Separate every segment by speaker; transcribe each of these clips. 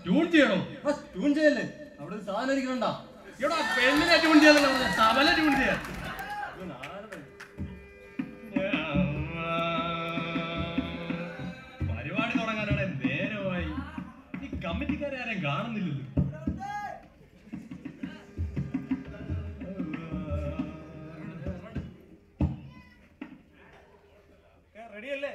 Speaker 1: Tune ചെയ്യണോ?
Speaker 2: Tune ചെയ്യല്ലേ? അവിടെ സാധനം ഇരിക്കണ്ട.
Speaker 1: ഇവിടെ പെണ്ണിനെ ട്യൂൺ ചെയ്യാന്നല്ല പറഞ്ഞ, തബല ട്യൂൺ ചെയ്യാൻ. പരിപാടി തുടങ്ങാനാണ് നേരമായി. ഈ കമ്മിറ്റിക്കാരെ ആരെയും കാണുന്നില്ലല്ലോ.
Speaker 3: റെഡിയല്ലേ?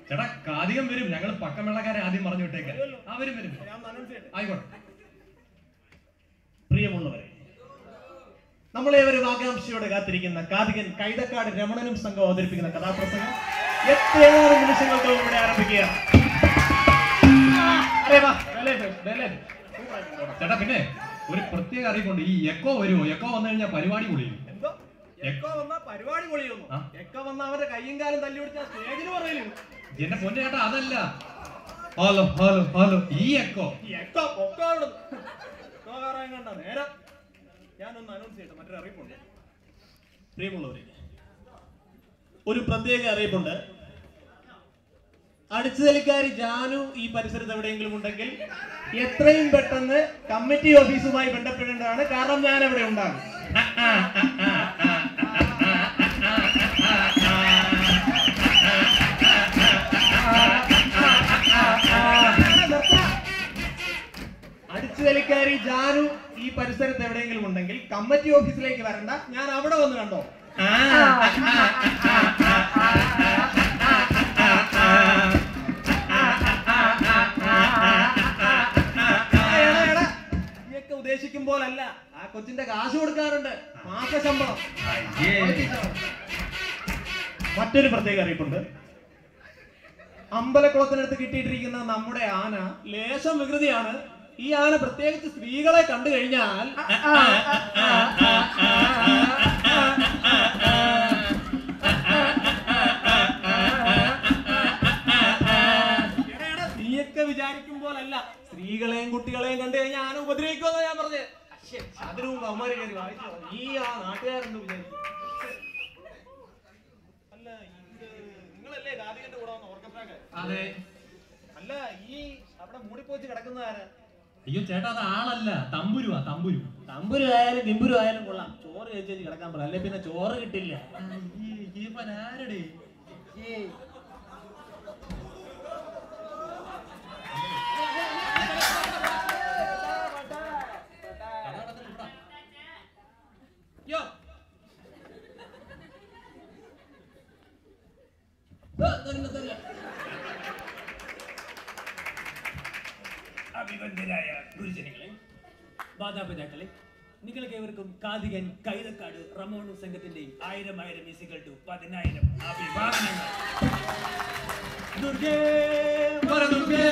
Speaker 1: ചേട്ടാ കാതികം വരും. ഞങ്ങൾ പക്കമേളക്കാരെ ആദ്യം പറഞ്ഞു വിട്ടേക്കാം. വരും വരും, ആയിക്കോട്ടെ.
Speaker 3: പ്രിയമുള്ളവരെ, നമ്മളേവരും ആകാംക്ഷയോടെ കാത്തിരിക്കുന്ന കാതികൻ കൈതക്കാട് രമണനും സംഘം അവതരിപ്പിക്കുന്ന കഥാപ്രസംഗം എത്രയേറെ നിമിഷങ്ങൾക്ക് ഇവിടെ ആരംഭിക്കുക.
Speaker 1: ചേട്ടാ പിന്നെ ഒരു പ്രത്യേക അറിയിപ്പുണ്ട്. ഈ എക്കോ വരുമോ? എക്കോ വന്നു കഴിഞ്ഞാൽ പരിപാടി പൊളിയും.
Speaker 3: എന്തോ എക്കോ വന്നാ പരിപാടി പൊളിയുന്നു? എക്കോ വന്ന അവരുടെ കയ്യും കാലും തല്ലി പിടിച്ച സ്റ്റേജിൽ പറയലു.
Speaker 1: എന്റെ പൊന്നെ ചേട്ടാ, അതല്ല. ഹലോ ഹലോ ഹലോ, ഈ എക്കോ
Speaker 3: എക്കോ പൊക്കാണ് കണ്ട നേരം. ഞാനൊന്ന് അനൗൺസ് ചെയ്യട്ടെ, മറ്റൊരു അറിയിപ്പുണ്ട്. പ്രിയമുള്ളവരെ, ഒരു പ്രത്യേക അറിയിപ്പുണ്ട്. അടിച്ചുതലിക്കാരി ജാനു ഈ പരിസരത്ത് എവിടെയെങ്കിലും ഉണ്ടെങ്കിൽ എത്രയും പെട്ടെന്ന് കമ്മിറ്റി ഓഫീസുമായി ബന്ധപ്പെടേണ്ടതാണ്. കാരണം ഞാൻ അവിടെ ഉണ്ടാകും. അടിച്ചുതലിക്കാരി ജാനു ഈ പരിസരത്ത് എവിടെയെങ്കിലും ഉണ്ടെങ്കിൽ കമ്മിറ്റി ഓഫീസിലേക്ക് വരണ്ട, ഞാൻ അവിടെ വന്ന് കണ്ടോ. നീയൊക്കെ ഉദ്ദേശിക്കും പോലല്ല. ആ കൊച്ചിന്റെ കാശ് കൊടുക്കാറുണ്ട്, മാസ ശമ്പളം. മറ്റൊരു പ്രത്യേക അറിയിപ്പുണ്ട്. അമ്പലക്കുളത്തിനടുത്ത് കിട്ടിയിട്ടിരിക്കുന്ന നമ്മുടെ ആന ലേശം വികൃതിയാണ്. ഈ ആന പ്രത്യേകിച്ച് സ്ത്രീകളെ കണ്ടു കഴിഞ്ഞാൽ നീയൊക്കെ വിചാരിക്കും പോലല്ല. സ്ത്രീകളെയും കുട്ടികളെയും കണ്ടു കഴിഞ്ഞാൽ ആന ഉപദ്രവിക്കുമെന്ന് ഞാൻ പറഞ്ഞത്. അതിനു മുമ്പ് അവന്മാര് കയറി വായിച്ചു. ഈ ആ നാട്ടുകാരെന്ന് വിചാരിച്ചു. അല്ല, നിങ്ങളല്ലേ കാതികന്റെ കൂടെ വന്ന ഓർക്കസ്ട്രാക്കാർ?
Speaker 1: അതെ.
Speaker 3: അല്ല, ഈ അവിടെ മൂടിപ്പോച്ച് കിടക്കുന്നതാരാ?
Speaker 1: അയ്യോ ചേട്ടാ, അത് ആളല്ല, തമ്പുരുവാ. തമ്പുരു.
Speaker 3: തമ്പുരു ആയാലും തിമ്പുരു ആയാലും കൊള്ളാം. ചോറ് കഴിച്ചു കിടക്കാൻ പറ, അല്ലെ പിന്നെ ചോറ് കിട്ടില്ല.
Speaker 1: ആരടേ?
Speaker 4: അഭിവന്ദരായ ഗുരുജനങ്ങളെ, മാതാപിതാക്കളെ, നിങ്ങൾക്ക് ഏവർക്കും കാതികൻ കൈതക്കാട് റമോണു സംഘത്തിന്റെ 1000 മിസികൾ ടു 10,000 അഭിവാദനങ്ങൾ.
Speaker 3: ദുർഗേ
Speaker 1: ദുർഗേ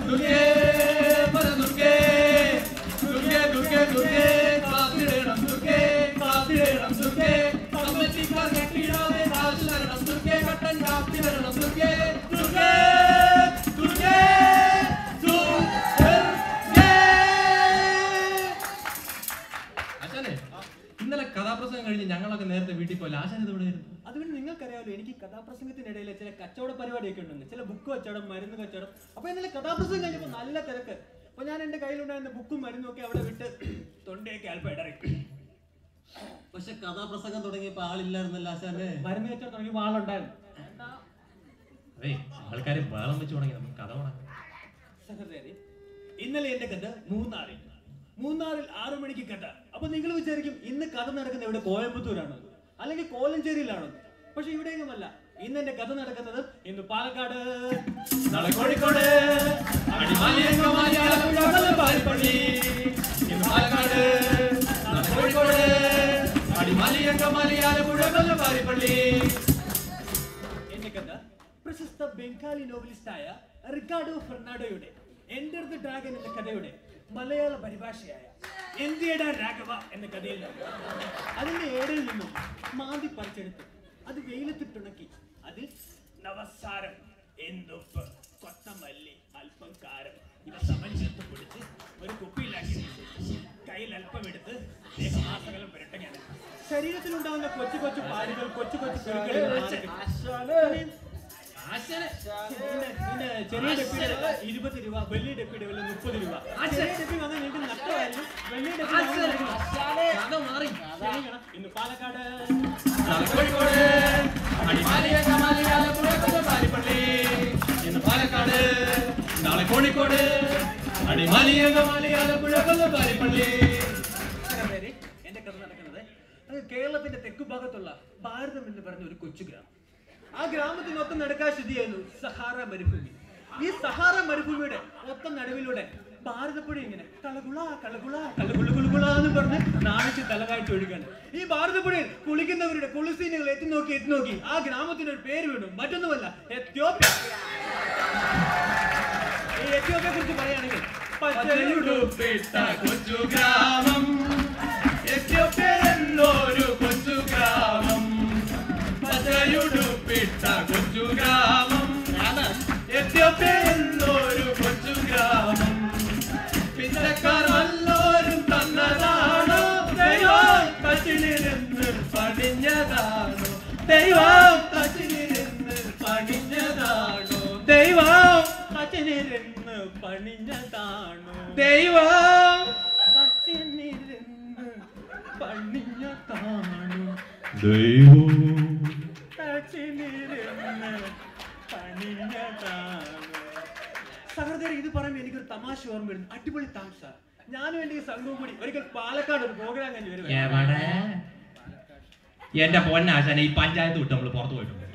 Speaker 1: ദുർഗേ ദുർഗേ ദുർഗേ ദുർഗേ ദുർഗേ കാത്തിടണം ദുർഗേ കാത്തിടണം ദുർഗേ കമ്മിറ്റിക്കാർ കെട്ടിടാതെ കാത്തിടണം ദുർഗേ കട്ടൻ കാത്തിടണം ദുർഗേ ദുർഗേ ദുർഗേ ഇന്നലെ കഥാപ്രസംഗം കഴിഞ്ഞ് ഞങ്ങളൊക്കെ നേരത്തെ വീട്ടിൽ പോയില്ല. ആശാൻ ഇവിടെ
Speaker 4: അതുകൊണ്ട് നിങ്ങൾക്കറിയാമല്ലോ, എനിക്ക് കഥാപ്രസംഗത്തിനിടയിൽ ചില കച്ചവട പരിപാടിയൊക്കെ ഉണ്ടെന്ന്. ചില ബുക്ക് കച്ചവടം, മരുന്ന് കച്ചവടം. അപ്പൊ ഇന്നലെ കഥാപ്രസംഗം കഴിഞ്ഞപ്പോൾ നല്ല തിരക്ക്. അപ്പൊ ഞാൻ എന്റെ കയ്യിലുണ്ടായിരുന്ന ബുക്കും മരുന്നും ഒക്കെ അവിടെ വിട്ട് തൊണ്ടയൊക്കെ അല്പം ഇടറി.
Speaker 2: പക്ഷെ കഥാപ്രസംഗം തുടങ്ങിയപ്പോ ആളില്ലായിരുന്നല്ലോ ആശാനെ.
Speaker 4: മരുന്ന് കച്ചവടം തുടങ്ങിയപ്പോൾ ആളുണ്ടായിരുന്നു.
Speaker 1: അതെ, ആൾക്കാര് വേളം വെച്ച് തുടങ്ങി. നമുക്ക് കഥ തുടങ്ങാം.
Speaker 4: സഹോദരരെ, ഇന്നലെ എന്റെ കഥ മൂന്നാറിൽ 6 മണിക്ക് കഥ. അപ്പൊ നിങ്ങൾ വിചാരിക്കും ഇന്ന് കഥ നടക്കുന്നത് ഇവിടെ കോയമ്പത്തൂരാണോ അല്ലെങ്കിൽ കോലഞ്ചേരിയിലാണോ? പക്ഷെ ഇവിടെയൊന്നുമല്ല. ഇന്ന് എന്റെ കഥ നടക്കുന്നത് ഇന്ന് പാലക്കാട്, നാളെ കോഴിക്കോട്, എന്റെ കഥ പ്രശസ്ത ബംഗാളി നോവലിസ്റ്റായ റിക്കാർഡോ ഫെർണാണ്ടോയുടെ എൻഡർ ദ ഡ്രാഗൺ എന്ന കഥയുടെ മലയാള പരിഭാഷയായ എന്തിയടാ രാഘവ എന്ന കഥയിൽ നിന്ന് അതിന്റെ ഏടിൽ നിന്നും മാന്തി പറിച്ചെടുത്ത് അത് വെയിലത്തിട്ടുണക്കി അതിൽ നവസാരം, എന്തുപ്പ്, കൊത്തമല്ലി, അല്പം കാരം ഇവ സമഞ്ചേർത്ത് പൊടിച്ച് ഒരു കുപ്പിയിലാക്കി കയ്യിൽ അല്പം എടുത്ത് ദേഹമാസകലം പുരട്ടുകയാണ്. ശരീരത്തിലുണ്ടാകുന്ന കൊച്ചു കൊച്ചു പാടുകൾ, കൊച്ചു കൊച്ചു ചെറിയ ഡെപ്പിയുടെ 20 രൂപ, വലിയ ഡെപ്പിയുടെ വില 30 രൂപ. ചെറിയ ഡെപ്പി വന്നാൽ നിങ്ങൾക്ക് നഷ്ടമായിരുന്നു, വലിയ ഡെപ്പി ഇന്ന് പാലക്കാട്,
Speaker 1: കോഴിക്കോട്, ഇന്ന് പാലക്കാട്, നാളെ കോഴിക്കോട്,
Speaker 4: എന്റെ കഥ നടക്കുന്നത് അത് കേരളത്തിന്റെ തെക്കു ഭാഗത്തുള്ള ഭാരതം എന്ന് പറഞ്ഞ ഒരു കൊച്ചു ഗ്രാമം. ആ ഗ്രാമത്തിനൊപ്പം നടക്കാൻ സ്ഥിതിയായിരുന്നു സഹാറ മരുഭൂമി. ഈ സഹാറ മരുഭൂമിയുടെ ഒപ്പം നടുവിലൂടെ ഭാരതപ്പുഴ ഇങ്ങനെ കളകുള കളകുള കളകുളുകുളുകുള എന്ന് പറഞ്ഞ് നാണിച്ച് തലകായിട്ട് ഒഴുകാണ്. ഈ ഭാരതപ്പുഴയിൽ കുളിക്കുന്നവരുടെ കുളിസീനുകൾ എത്തി നോക്കി ആ ഗ്രാമത്തിനൊരു പേര് വീണു. മറ്റൊന്നുമല്ല, എത്യോപ്യ. ഈ എത്യോപ്യയെ കുറിച്ച് പറയുകയാണെങ്കിൽ
Speaker 1: കൊച്ചു ഗ്രാമം, എത്യോപ്യ എന്നൊരു കൊച്ചു ഗ്രാമം, പച്ചയുടുപ്പിട്ട കൊച്ചു ഗ്രാമം, എത്യോപ്യ എന്നൊരു കൊച്ചു ഗ്രാമം. പിന്നക്കാർ വല്ലോരും തന്നതാണോ, ദൈവം കച്ചിലിരുന്ന് പണിഞ്ഞതാണോ, ദൈവം കച്ചിലിരുന്ന് പണിഞ്ഞതാണോ, ദൈവം കച്ചിലിരുന്ന് പണിഞ്ഞതാണോ, ദൈവം കച്ചിലിരുന്ന് പണിഞ്ഞതാണോ, ദൈവം കച്ചിലിരുന്ന് പണിഞ്ഞതാണോ. സഹോദരൻ, ഇത് പറയുമ്പോൾ എനിക്കൊരു തമാശ ഓർമ്മ വരുന്നു. അടിപൊളി തമാശ. ഞാനും എന്റെ ഈ സംഘവും കൂടി ഒരിക്കൽ പാലക്കാട് ഒരു പ്രോഗ്രാം കഴിഞ്ഞ് വരും. എന്റെ പൊന്നാശാന ഈ പഞ്ചായത്ത് വിട്ട് നമ്മള് പുറത്തു പോയിട്ടുണ്ട്.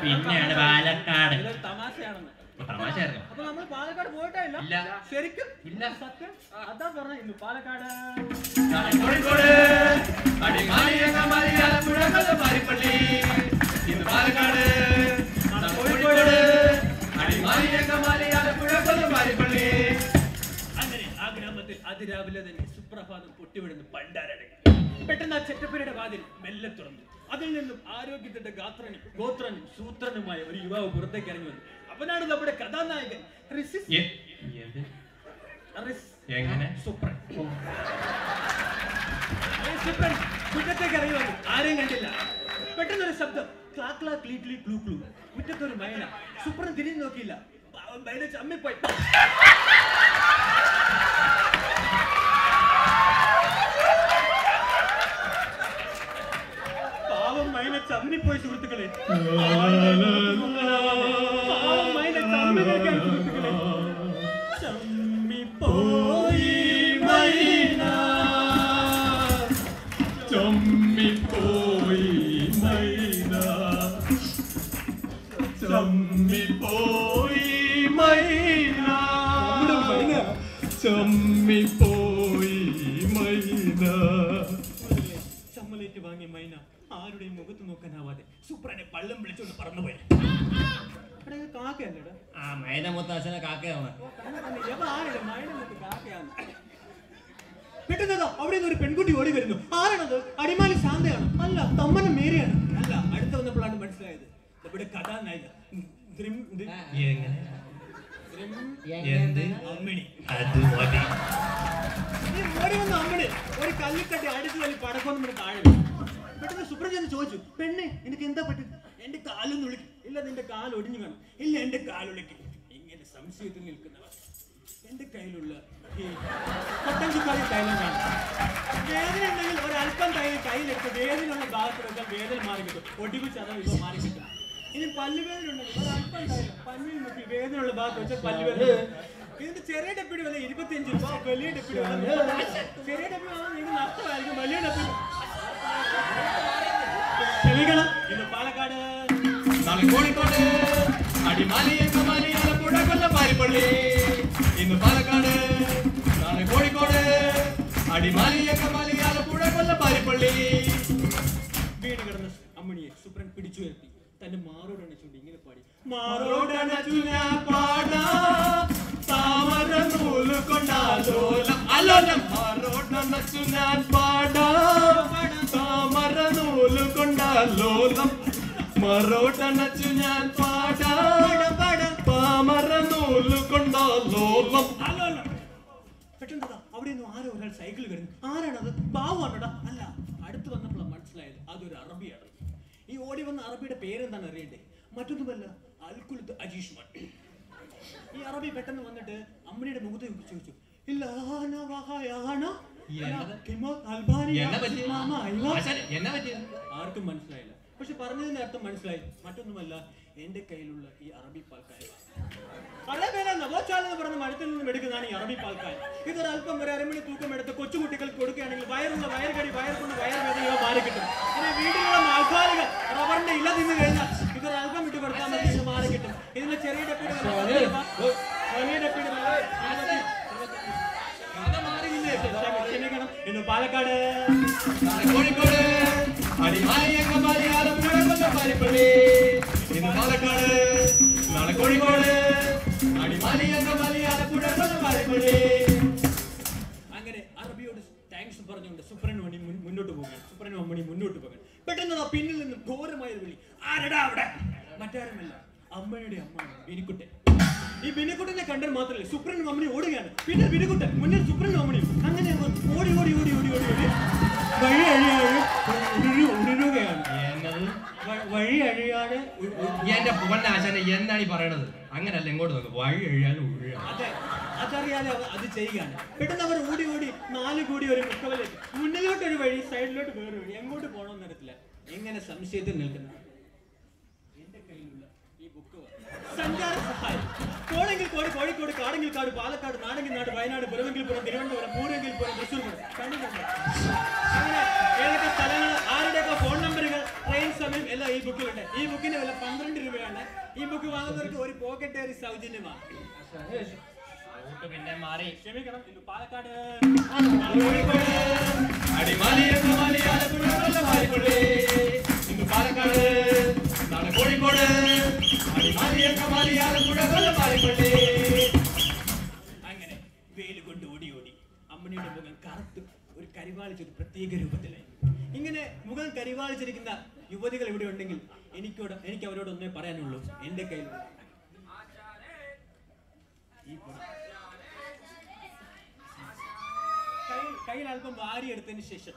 Speaker 1: പിന്നെയാണ് പാലക്കാട്.
Speaker 4: തമാശയാണെന്ന്.
Speaker 1: തമാശയായിരുന്നു.
Speaker 4: അപ്പൊ നമ്മൾ പാലക്കാട് പോയിട്ടില്ല. ശരിക്കും ഇല്ല, സത്യം. അതാ പറഞ്ഞ ഇന്ന് പാലക്കാട്,
Speaker 1: കോഴിക്കോട്, പാരിപ്പള്ളി, ഇന്ന് പാലക്കാട്, കോഴിക്കോട്, പാരിപ്പള്ളി.
Speaker 4: അങ്ങനെ ആ ഗ്രാമത്തിൽ അതിരാവിലെ തന്നെ സുപ്രഭാതം പൊട്ടിവിടുന്ന പണ്ടാരടങ്ങി. പെട്ടെന്ന് ആ ചെറ്റപ്പുരയുടെ വാതിൽ മെല്ലെ തുറന്നു. അതിൽ നിന്നും ആരോഗ്യത്തിന്റെ ഗോത്രനും സൂത്രനുമായ ഒരു യുവാവ് പുറത്തേക്ക് ഇറങ്ങി വന്നു. അവനാണ് നമ്മുടെ കഥാനായകൻ മുറ്റത്തേക്ക് ഇറങ്ങി വന്നു. ആരെയും കണ്ടില്ല. പെട്ടെന്നൊരു ശബ്ദം, ക്ലാ ക്ലാ ക്ലീ ക്ലീ ക്ലൂ ക്ലൂ. മുറ്റത്തൊരു മൈന. സുപ്രൻ തിരിഞ്ഞു നോക്കിയില്ല. മൈന ചമ്മിപ്പോയി. പാവം മൈന ചമ്മിപ്പോയി സുഹൃത്തുക്കളെ. പാവം മൈന ചമ്മിപ്പോയി സുഹൃത്തുക്കളെ. ചമ്മിപ്പോയി മൈന,
Speaker 1: ചമ്മിപ്പോയി മൈന, ചമ്മിപ്പോയി മൈന, ചമ്മിപ്പോയി മൈന.
Speaker 4: ചമ്മലേറ്റ് വാങ്ങിയ മൈന ആരുടെയും മുഖത്ത് നോക്കാനാവാതെ സുപ്രനെ പള്ളം വിളിച്ചോണ്ട് പറന്നുപോയി. കാക്കയല്ലേടാ?
Speaker 2: ആ മൈന മുത്താശനെ കാക്കയാണ്.
Speaker 4: പെട്ടെന്നതാ അവിടെ നിന്ന് ഒരു പെൺകുട്ടി ഓടി വരുന്നു. ആരാണത്? അടിമാലി ശാന്തയാണ്? അല്ല, തമ്മന മേരിയാണ്? അല്ല. അടുത്ത് വന്നപ്പോഴാണ് മനസ്സിലായത് നമ്മുടെ കഥാനായിക അമ്മിണി. ഈ ഓടി വന്ന അമ്മിണി ഒരു കല്ലിക്കട്ടി അടിച്ചു തല്ലി പടക്കൊന്നും താഴെ. പെട്ടെന്ന് സുപ്രജെന്ന് ചോദിച്ചു, പെണ്ണെ നിനക്ക് എന്താ പറ്റും? എന്റെ കാലൊന്നും വിളിക്കും. ഇല്ല, നിന്റെ കാൽ ഒടിഞ്ഞു കാണും. ഇല്ല, എന്റെ കാലൊളിക്കും. ഇങ്ങനെ സംശയത്തിൽ നിൽക്കുന്നവർ എന്റെ കയ്യിലുള്ള കൊട്ടഞ്ചിക്കാരി തൈലം കാണും. വേദന ഉണ്ടെങ്കിൽ ഒരല്പം തൈലം കയ്യിലെടുത്ത് വേദനയുള്ള ഭാഗത്ത് വെച്ചാൽ വേദന മാറി കിട്ടും. ഒടിവ് ചതവ് ഇപ്പൊ മാറി കിട്ടും. ഇനി പല്ലുവേദന ഉണ്ടെങ്കിൽ ഒരല്പം തൈലം പല്ലിൽ നോക്കി വേദനയുള്ള ഭാഗത്ത് വെച്ചാൽ പല്ലുവേദന. ഇതിന്റെ ചെറിയ ഡെപ്പിയുടെ വില 25 രൂപ, വലിയ ഡെപ്പിയുടെ വില 30. ചെറിയ ഡെപ്പി നിങ്ങൾക്ക് നഷ്ടമായിരിക്കും, വലിയ ഡെപ്പി ക്ഷമിക്കണം. ഇന്ന് പാലക്കാട്,
Speaker 1: നാളെ കോഴിക്കോട്, പാരിപ്പള്ളി, ഇന്ന് പാലക്കാട്, നാളെ കോഴിക്കോട്, പാരിപ്പള്ളി.
Speaker 4: വീണ് കിടന്ന അമ്മിണിയെ സുപ്രൻ പിടിച്ചു വരുത്തി തന്റെ മാറോടണച്ചുകൊണ്ട് ഇങ്ങനെ പാടി. മാറോടണച്ചു ഞാൻ പാടാം താമര നൂല് കൊണ്ടാലോലം.
Speaker 1: മാറോടണച്ചു ഞാൻ പാടാം താമര നൂല് കൊണ്ടാലോലം. മറോടണച്ചു ഞാൻ പാടാം താമര നൂല് കൊണ്ടാലോലം.
Speaker 4: പെട്ടെന്ന് അവിടെ നിന്ന് ആരോ ഒരാൾ സൈക്കിൾ വരുന്നു. ആരാണത്? ബാവുവാണോടാ? അല്ല, അടുത്ത് വന്നപ്പോഴാണ് മനസ്സിലായത് അതൊരു അറബിയാണ്. ഈ ഓടി വന്ന അറബിയുടെ പേരെന്താണ് അറിയണ്ടേ? മറ്റൊന്നുമല്ല, അൽകുലത്ത് അജീഷ്മാൻ. ഈ അറബി പെട്ടെന്ന് വന്നിട്ട് അമ്മണിയുടെ മുഖത്ത് ചോദിച്ചു, ആർക്കും മനസ്സിലായില്ല. പക്ഷെ പറഞ്ഞതിന്റെ അർത്ഥം മനസ്സിലായി. മറ്റൊന്നുമല്ല, എന്റെ കയ്യിലുള്ള ഈ അറബി പാൽക്കായ നവോച്ചാലെന്ന് പറഞ്ഞ മരത്തിൽ നിന്നും എടുക്കുന്നതാണ് ഈ അറബി പാൽക്കായ. ഇതൊരല്പം ഒരു അരമണി തൂക്കം എടുത്ത് കൊച്ചുകുട്ടികൾക്ക് കൊടുക്കുകയാണെങ്കിൽ വയറുള്ള വയറുകടി, വയറുകൊണ്ട് വയറുവേദനയോ മാറി കിട്ടും. പിന്നെ വീട്ടിലുള്ള ആൾക്കാരുകൾ റബ്ബറിന്റെ ഇല തിന്നു കഴിഞ്ഞാൽ ഇതൊരല്പം വിട്ട് കൊടുത്താൽ മതി, ഇത് മാറി കിട്ടും. ഇതിന്റെ ചെറിയ ഡപ്പിയുടെ ക്ഷമിക്കണം. ഇന്ന് പാലക്കാട്,
Speaker 3: കോഴിക്കോട്, ഇന്ന് പാലക്കാട്, നാളെ കോഴിക്കോട്,
Speaker 4: അങ്ങനെ അറബിയോട് താങ്ക്സ് പറഞ്ഞുകൊണ്ട് സുപ്രൻ മണി മുന്നോട്ട് പോകാൻ, സുപ്രൻ മണി മുന്നോട്ട് പോകാൻ പെട്ടെന്ന് ആ പിന്നിൽ നിന്നും ഘോരമായ വിളി, ആരടാ അവിടെ? മറ്റാരുമല്ല, അമ്മയുടെ അമ്മ ബിനിക്കുട്ടൻ. ഈ ബിനിക്കുട്ടനെ കണ്ടാൽ മാത്രമല്ല സുപ്രൻ മമ്മണി ഓടുകയാണ്. പിന്നെ ബിനിക്കുട്ടൻ, മുന്നിൽ സുപ്രൻ മമ്മണിയും. അങ്ങനെ ഓടി ഓടി ഓടി ഓടി ഓടി ഓടി വഴി അഴിയാതെ ഉരുകയാണ്. വഴി അഴിയാതെ
Speaker 2: എന്റെ പൊന്നാശാനെ എന്താണ് ഈ പറയണത്? അങ്ങനല്ല, ഇങ്ങോട്ട് നോക്ക്. വഴി എഴുതാനും
Speaker 4: അതെ, അതറിയാതെ അത് ചെയ്യുകയാണ്. പെട്ടെന്ന് അവർ ഓടി ഓടി 4 കൂടി ഒരു മുക്കവലേക്ക്, മുന്നിലോട്ടൊരു വഴി, സൈഡിലോട്ട് വേറെ വഴി, എങ്ങോട്ട് പോകണമെന്ന് അറിയത്തില്ല. എങ്ങനെ സംശയത്തിൽ നിൽക്കുന്ന എന്റെ കയ്യിലുള്ള ഈ ബുക്ക് സഞ്ചാര സഹായം. കോടെങ്കിൽ കോടി, കോഴിക്കോട്, കാടെങ്കിൽ കാട്, പാലക്കാട്, നാടെങ്കിൽ നാട്, വയനാട്, പുറമെങ്കിൽ പുറം, തിരുവനന്തപുരം, പൂരെങ്കിൽ പുറം, തൃശ്ശൂർ പുറം, കണ്ടിട്ടുണ്ട്. അങ്ങനെ ഏതൊക്കെ സ്ഥലങ്ങൾ, ആരുടെയൊക്കെ ഫോൺ നമ്പറുകൾ, ട്രെയിൻ സമയം എല്ലാം ഈ ബുക്കിലുണ്ട്. ഈ ബുക്കിന് വില 12 രൂപയാണ്. ഈ ബുക്ക് വാങ്ങുന്നവർക്ക് ഒരു പോക്കറ്റ് ഏറി സൗജന്യമാണ്.
Speaker 2: പിന്നെ മാറി.
Speaker 4: ക്ഷമിക്കണം. ഇന്ന് പാലക്കാട്,
Speaker 3: ഇന്ന് പാലക്കാട്, നാളെ കോഴിക്കോട്,
Speaker 4: അങ്ങനെ വെയിൽ കൊണ്ട് ഓടി ഓടി അമ്മണിയുടെ മുഖം കറുത്ത് ഒരു കരിവാളിച്ചൊരു പ്രത്യേക രൂപത്തിലായി. ഇങ്ങനെ മുഖം കരിവാളിച്ചിരിക്കുന്ന യുവതികൾ ഇവിടെ ഉണ്ടെങ്കിൽ എനിക്ക് അവരോട് ഒന്നേ പറയാനുള്ളൂ. എന്റെ കയ്യിലുള്ള കയ്യിൽ അല്പം വാരിയെടുത്തതിന് ശേഷം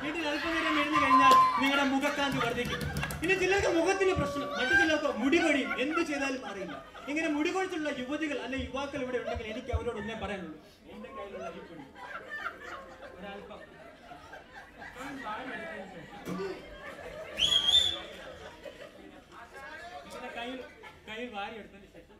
Speaker 4: വീട്ടിൽ അല്പം നേരം എഴുതി കഴിഞ്ഞാൽ നിങ്ങളുടെ മുഖക്കാന്തി വർദ്ധിക്കും. പിന്നെ ചിലർക്ക് മുഖത്തിന് പ്രശ്നം, മറ്റു ചിലർക്ക് മുടി കൊഴിയും. എന്ത് ചെയ്താലും അറിയില്ല. ഇങ്ങനെ മുടി കൊഴിച്ചുള്ള യുവതികൾ അല്ലെ യുവാക്കൾ ഇവിടെ ഉണ്ടെങ്കിൽ എനിക്ക് അവരോട് ഒന്നേ പറയാനുള്ളൂ. എന്റെ കയ്യിലുള്ള ഈ പൊടി ഒരല്പം ഇങ്ങനെ കയ്യിൽ വാരിയെടുത്തതിന് ശേഷം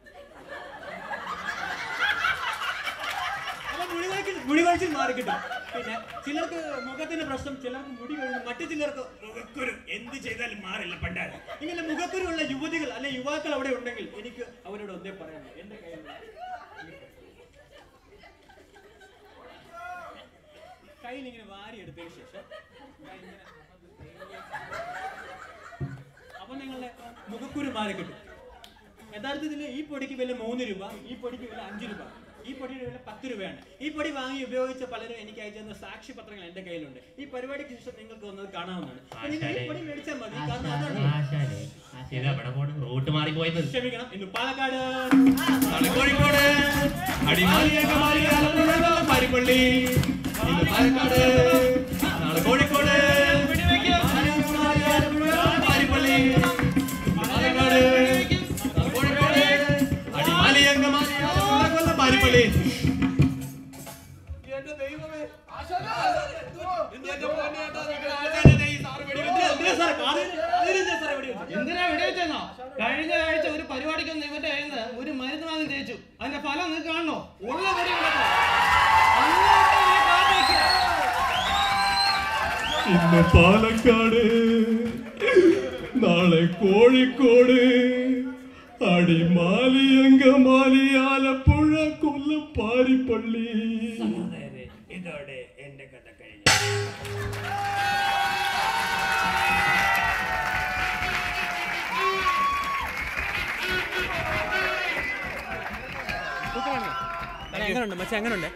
Speaker 4: മുടികൊഴിച്ചിൽ മാറി കിട്ടും. പിന്നെ ചിലർക്ക് മുഖത്തിന്റെ പ്രശ്നം, ചിലർക്ക് മുടി കൊഴിഞ്ഞു, മറ്റു ചിലർക്ക് മുഖക്കുരു. എന്ത് ചെയ്താലും മാറില്ല പണ്ടാണ്. ഇങ്ങനെ മുഖക്കുരുള്ള യുവതികൾ അല്ലെ യുവാക്കൾ അവിടെ ഉണ്ടെങ്കിൽ എനിക്ക് അവരോട് ഒന്നേ പറയാനുള്ളൂ. എന്റെ കയ്യിൽ ഇങ്ങനെ വാരിയെടുത്തതിന് ശേഷം അപ്പൊ നിങ്ങളുടെ മുഖക്കുരു മാറി കിട്ടും. യഥാർത്ഥത്തിൽ ഈ പൊടിക്ക് വില 3 രൂപ, ഈ പൊടിക്ക് വില 5 രൂപ, ഈ പൊടിയുടെ വില 10 രൂപയാണ്. ഈ പൊടി വാങ്ങി ഉപയോഗിച്ച പലരും എനിക്ക് അയച്ചു സാക്ഷി പത്രങ്ങൾ എന്റെ കയ്യിലുണ്ട്. ഈ പരിപാടിക്ക് ശേഷം നിങ്ങൾക്ക് വന്നത് കാണാവുന്നതാണ്. നിങ്ങൾ ഈ പൊടി മേടിച്ചാൽ മതി. കാരണം അതാണ്
Speaker 2: റൂട്ട് മാറിപ്പോയത്.
Speaker 4: ക്ഷമിക്കണം. ഇന്ന് പാലക്കാട്,
Speaker 3: കോഴിക്കോട്, പാരിപ്പള്ളി, ഇന്ന് പാലക്കാട്, നാളെ കോഴിക്കോട്, പാരിപ്പള്ളി, പാലക്കാട്, കോഴിക്കോട്, പാരിപ്പള്ളി.
Speaker 5: എന്തിനാ വെടിവെച്ചെന്നോ? കഴിഞ്ഞ ആഴ്ച ഒരു പരിപാടിക്കൊന്നും ഇവന്റെ കയ്യിൽ ഒരു മരുന്ന് വാങ്ങി തേച്ചു. അതിന്റെ ഫലം നിങ്ങൾക്ക് കാണണോ? ഉള്ള വെടി
Speaker 3: ഇന്ന് പാലക്കാട്, നാളെ കോഴിക്കോട്, അടിമാലി, അങ്കമാലി, ആലപ്പുഴ, കൊല്ലം, പാരിപ്പള്ളി.
Speaker 4: ഇതോടെ എന്റെ കഥ കഴിഞ്ഞു. എങ്ങനെയുണ്ട് മച്ചാ? എങ്ങനെയുണ്ട്?